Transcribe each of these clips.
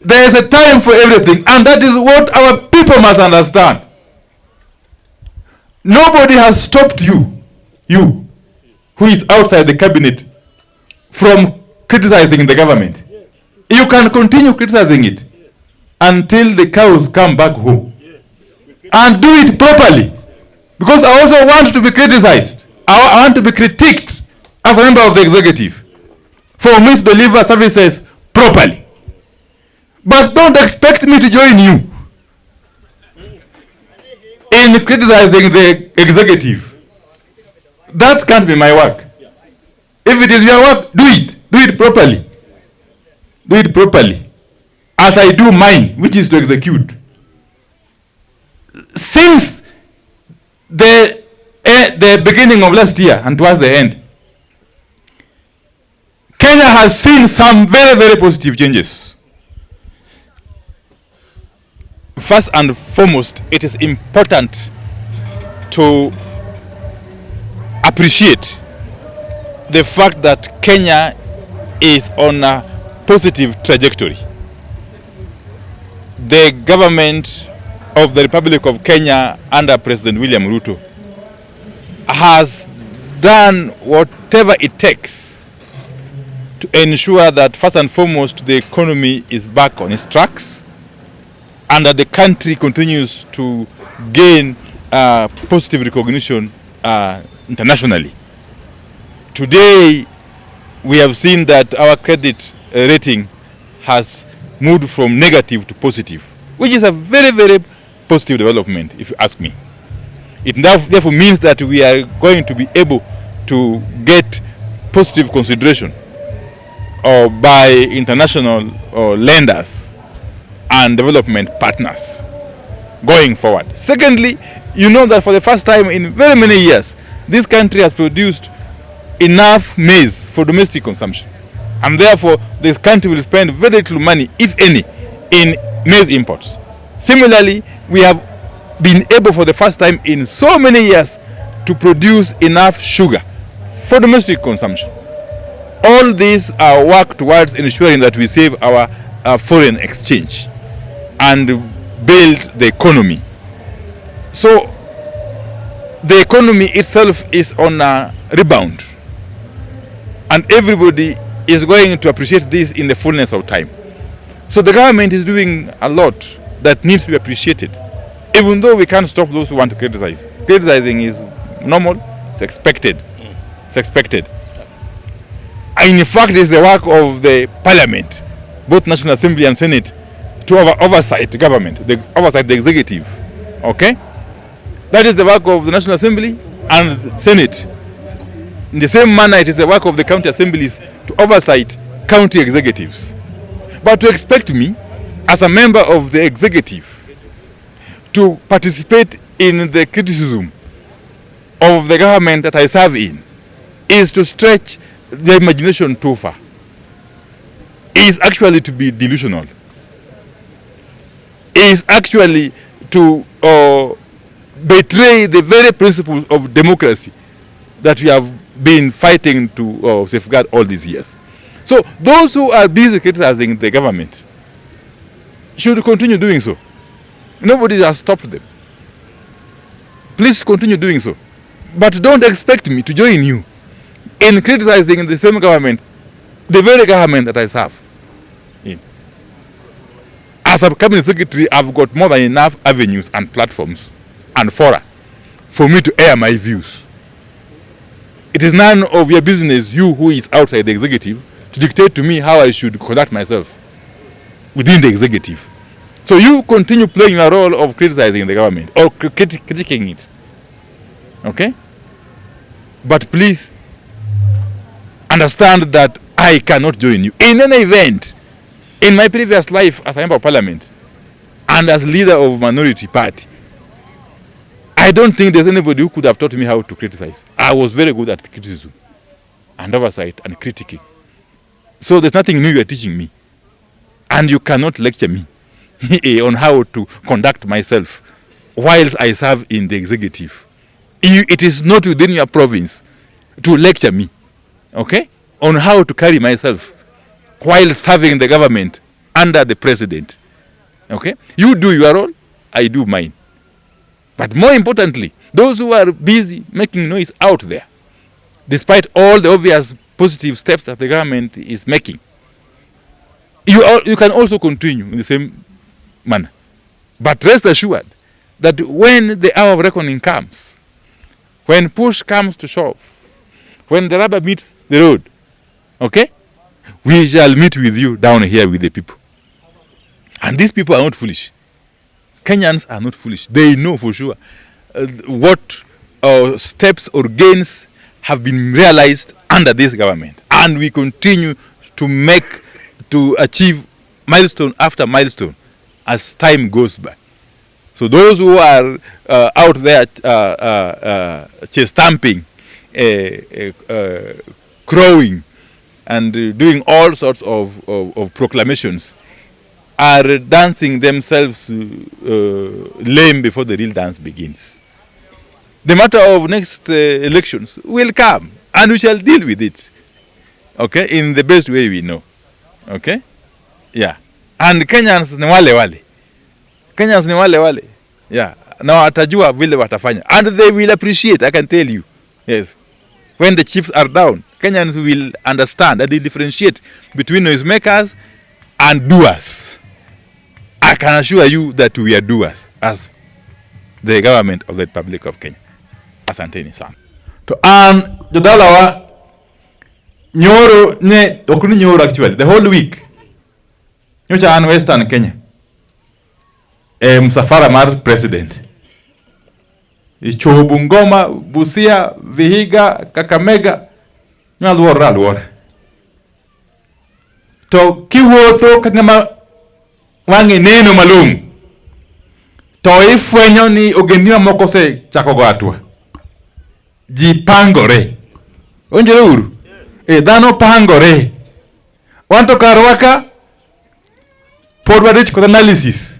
There is a time for everything, and that is what our people must understand. Nobody has stopped you who is outside the cabinet, from criticizing the government. You can continue criticizing it until the cows come back home. And do it properly. Because I also want to be criticized. I want to be critiqued as a member of the executive for me to deliver services properly. But don't expect me to join you in criticizing the executive. That can't be my work. If it is your work, do it. Do it properly. Do it properly. As I do mine, which is to execute. Since the beginning of last year and towards the end, Kenya has seen some very, very positive changes. First and foremost, it is important to appreciate the fact that Kenya is on a positive trajectory. The government of the Republic of Kenya under President William Ruto has done whatever it takes to ensure that first and foremost the economy is back on its tracks and that the country continues to gain positive recognition internationally. Today, we have seen that our credit rating has moved from negative to positive, which is a very, very positive development, if you ask me. It therefore means that we are going to be able to get positive consideration by international lenders and development partners going forward. Secondly, you know that for the first time in very many years, this country has produced enough maize for domestic consumption. And therefore, this country will spend very little money, if any, in maize imports. Similarly, we have been able for the first time in so many years to produce enough sugar for domestic consumption. All these are work towards ensuring that we save our foreign exchange and build the economy. So the economy itself is on a rebound, and everybody is going to appreciate this in the fullness of time. So the government is doing a lot that needs to be appreciated, even though we can't stop those who want to criticize. Criticizing is normal, it's expected. It's expected. In fact, it's the work of the parliament, both National Assembly and Senate, to oversight the government, oversight the executive. Okay? That is the work of the National Assembly and the Senate. In the same manner, it is the work of the county assemblies to oversight county executives. But to expect me, as a member of the executive, to participate in the criticism of the government that I serve in is to stretch the imagination too far. Is actually to be delusional. Is actually to betray the very principles of democracy that we have been fighting to safeguard all these years. So those who are busy criticizing the government should continue doing so. Nobody has stopped them. Please continue doing so. But don't expect me to join you in criticizing the same government, the very government that I serve in. As a cabinet secretary, I've got more than enough avenues and platforms and fora for me to air my views. It is none of your business, you who is outside the executive, to dictate to me how I should conduct myself within the executive. So you continue playing your role of criticizing the government or critiquing it. Okay? But please understand that I cannot join you. In any event, in my previous life as a member of parliament and as leader of minority party, I don't think there's anybody who could have taught me how to criticize. I was very good at criticism and oversight and critiquing. So there's nothing new you're teaching me. And you cannot lecture me on how to conduct myself whilst I serve in the executive. It is not within your province to lecture me, okay, on how to carry myself while serving the government under the president. Okay? You do your role, I do mine. But more importantly, those who are busy making noise out there, despite all the obvious positive steps that the government is making, you can also continue in the same manner. But rest assured that when the hour of reckoning comes, when push comes to shove, when the rubber meets the road, okay, we shall meet with you down here with the people. And these people are not foolish. Kenyans are not foolish. They know for sure what steps or gains have been realized under this government. And we continue to achieve milestone after milestone as time goes by. So those who are out there chest stamping, crowing, and doing all sorts of proclamations are dancing themselves lame before the real dance begins. The matter of next elections will come, and we shall deal with it, okay, in the best way we know, okay? Yeah. And Kenyans ni wale. Kenyans ni wale. Yeah. Na watajua vile watafanya. And they will appreciate, I can tell you. Yes. When the chips are down, Kenyans will understand and they differentiate between noisemakers and doers. I can assure you that we are doers as the government of the Republic of Kenya. Asanteni sana. To jadala wa nyoro ne okuni nyoro actually the whole week. Nyocha an Western Kenya. Msafara mar president. Ichobu Ngoma, Busia, Vihiga, Kakamega, alwora. To kiwotho kama wange neno malum. To ifwenyo ni ogeniwa moko se chako go atua. Ji pangore. Onjere uru. Dhano pangore. Wanto Karua podwadich kod analysis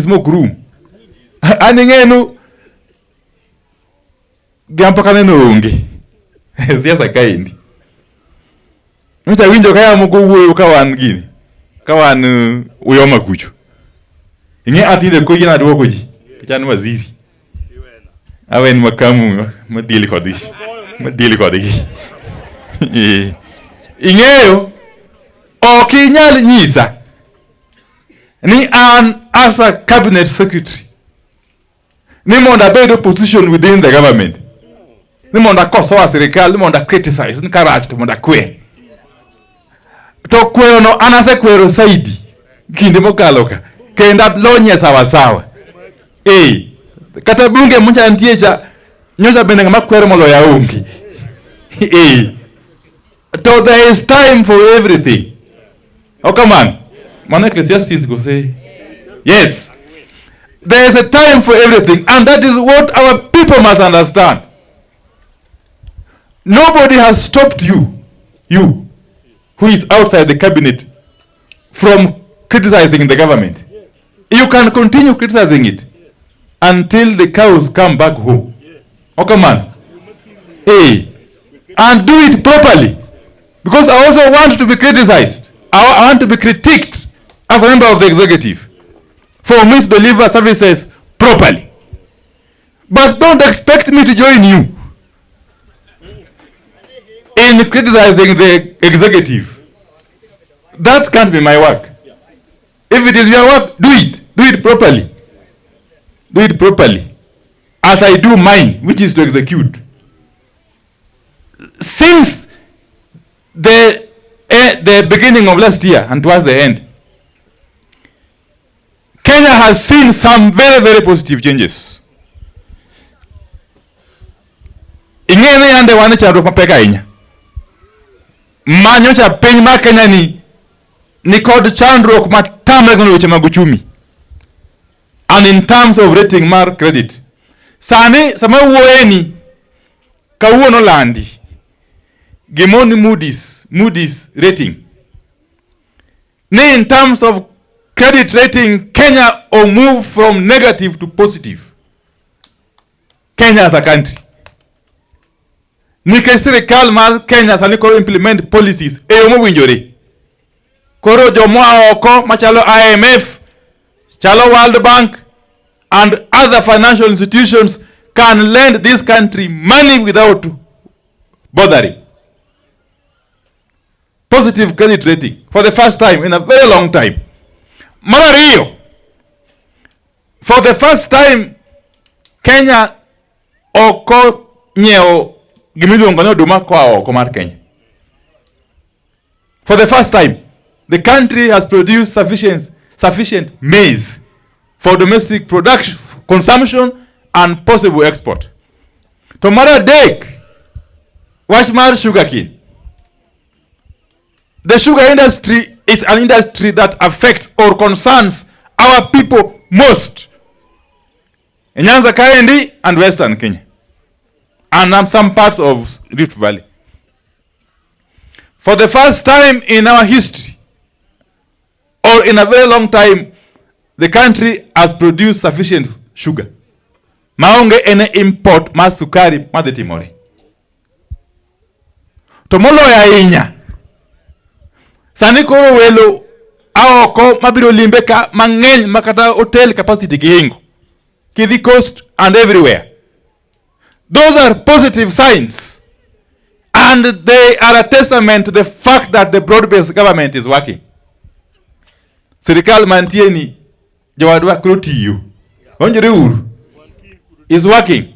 mokrum. Aningenu gampaka neno onge. Siasa kaindi. Ncha winjo kaya moko wuoyo kawan gini. Kawan uyoma kucho. Inge atinde ko yina duoko ji. Chan waziri. Awen makamu madili kodigi. Ingeyo okinyal nyisa ni an as a cabinet secretary ni monda bedo position within the government ni monda kosoa serikali ni monda criticize ni karach to monda kwe to kwero no anase kwero saidi kinde mokaloka kenda lonye sawa kata bunge muncha ntiecha nyocha bende ngama kwero molo ya ungi so there is time for everything. Oh, come on. Man, Ecclesiastes go say, yes. There is a time for everything, and that is what our people must understand. Nobody has stopped you who is outside the cabinet, from criticizing the government. You can continue criticizing it until the cows come back home. Oh, come on. And do it properly. Because I also want to be criticized. I want to be critiqued as a member of the executive for me to deliver services properly. But don't expect me to join you in criticizing the executive. That can't be my work. If it is your work, do it. Do it properly. Do it properly. As I do mine, which is to execute. Since the beginning of last year and towards the end, Kenya has seen some very, very positive changes. Ingene yande wane chandro mapeka inya. Manyo cha piny ma Kenya ni kod chandro matama gono weche mag uchumi. And in terms of rating mar credit. Sani sama wuoeni kawuono landi. Gimoni Moody's rating. In terms of credit rating, Kenya will move from negative to positive. Kenya as a country. nikech sirikal mar Kenya sani koro implement policies e yo mowinjore. Koro jomwa oko machalo IMF, chalo World Bank and other financial institutions can lend this country money without bothering. Positive credit rating for the first time in a very long time. Marario, for the first time, Kenya oko nyeo gimiluongo ni oduma koa oko mar Kenya. For the first time, the country has produced sufficient maize for domestic production, consumption, and possible export. To Maradek, Washmar sugarcane. The sugar industry is an industry that affects or concerns our people most in Nyanza Kaendi and Western Kenya, and some parts of Rift Valley. For the first time in our history, or in a very long time, the country has produced sufficient sugar. Maonge ene import masukari madhitimore. Tomolo ya inya. Sani koro welo aoko mabiro limbe ka mang'eny makata hotel capacity gihingo. Kidhi coast and everywhere. Those are positive signs. And they are a testament to the fact that the broad-based government is working. Sirikal mantieni jawadwa krotiyo. Onjore uru. Is working.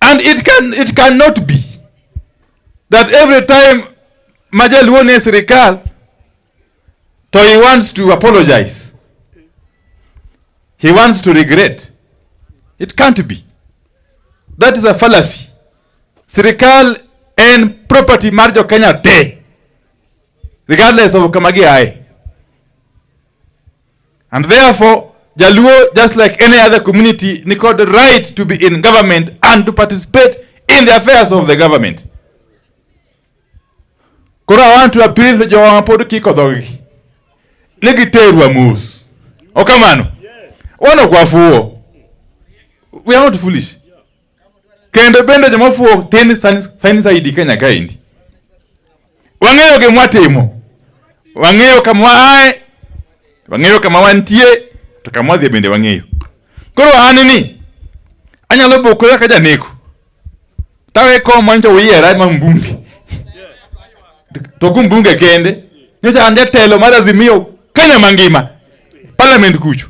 And it cannot be that every time Majaluone Sirikal, so he wants to apologize. He wants to regret. It can't be. That is a fallacy. Sirikal and property marjo Kenya te, regardless of kamagi aye. And therefore, Jaluo, just like any other community, they got the right to be in government and to participate in the affairs of the government. Kora, I want to appeal to Joan Poduki Kodogi. Legiterua moves. Okamano. One of Wafuo. We are not foolish. Kende bende jamofuo teni sani saidi Kenya kaindi. Wangeo ke mwatemo. Wangeo kama ae. Wangeo kama wantie. Tukamwadhi bende wangeo. Koro anini. Anyalo bokora kaja neko. Tawe ko mancha wiera ma mbunge. Toku mbunge kende. Nyocha ande telo mara zimio Kenya mangima. Parliament kuchu.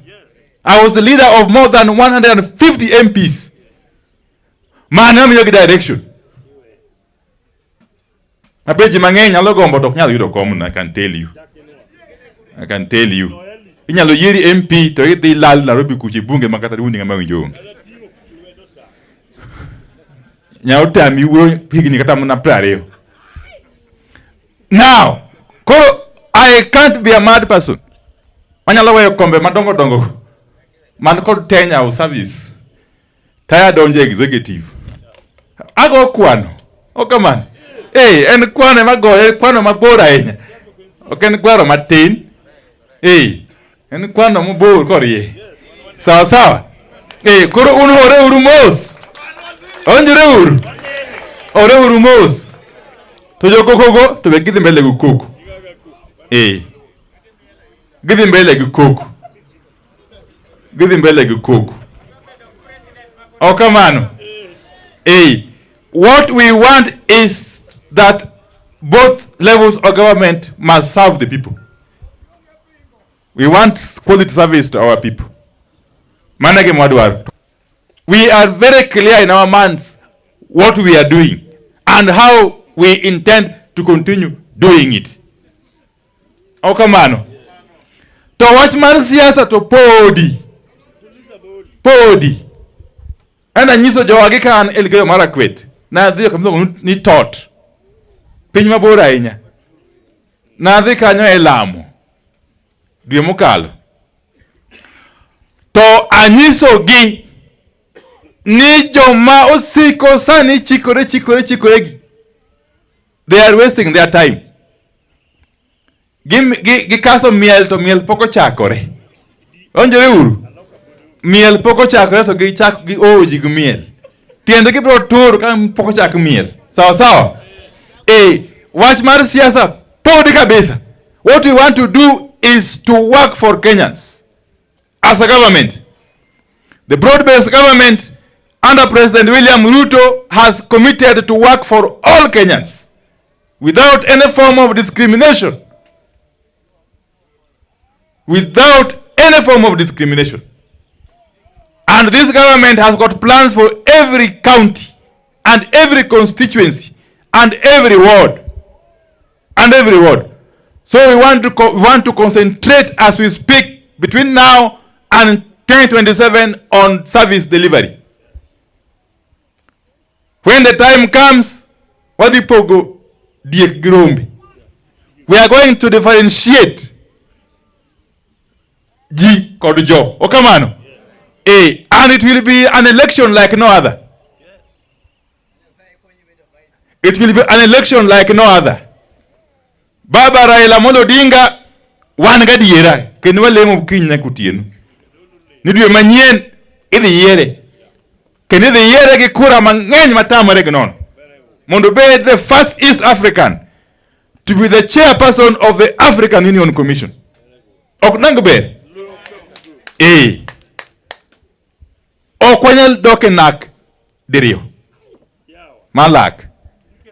I was the leader of more than 150 MPs. Man, I'm your direction. I bet you mangeng nyalo gombo tok nyalo yudo komun, I can tell you. I can tell you. Inyalo yiri MP to iti lal Nairobi kuchi bunge makata dundi ngama winjo. Nyao tami uwe pigini kata muna prareo. Now, I can't be a mad person. Manyalo weyo kombe madongo dongo. Man called Kenya or service. Tired on the executive. I go kwano. Oh, come on. Hey, and kwano kwano mabora enya. Okay, kwano matin. Hey, and kwano mabora kori. Sawa sawa. Hey, kuro ore urumos. Onjure uru. Ore urumos. Tojo kokogo, to be githi mbele gukoko. Hey. Githi mbele gukoko. Githi mbele gukoko. Oh, come on. Hey. What we want is that both levels of government must serve the people. We want quality service to our people. We are very clear in our minds what we are doing and how we intend to continue doing it. Oh, come on. To watch man siasa to podi. And anyiso jawagika an elgeyo marakwet. Na dhiyo kamdo ni tot. Piny mabora inya. Na dhi kanyo e Lamu. Dwe mokalo. To anyiso gi ni joma osiko sani chikore gi. They are wasting their time. Gi kaso miel to miel poko chakore. Onjore uru. Miel poko chakore to gi oji gi miel. tiende ki bro tur kan poko chak miel. Sawa. Wach mar siasa podi kabisa. What we want to do is to work for Kenyans as a government. The broad-based government under President William Ruto has committed to work for all Kenyans without any form of discrimination. Without any form of discrimination. And this government has got plans for every county and every constituency and every ward. So we want to concentrate as we speak between now and 2027 on service delivery. When the time comes, what people go, we are going to differentiate G called Joe. Okamano. And it will be an election like no other. It will be an election like no other. Baba Raila odinga wangadi yera kenwa lemo kinya kutienu. Nidu manyien idhi yere. Kenidhi yere ki kura mangeny matamore gnon. Mondo be the first East African to be the chairperson of the African Union Commission. Oknang be. Okwanyal dokenak dirio. Malak.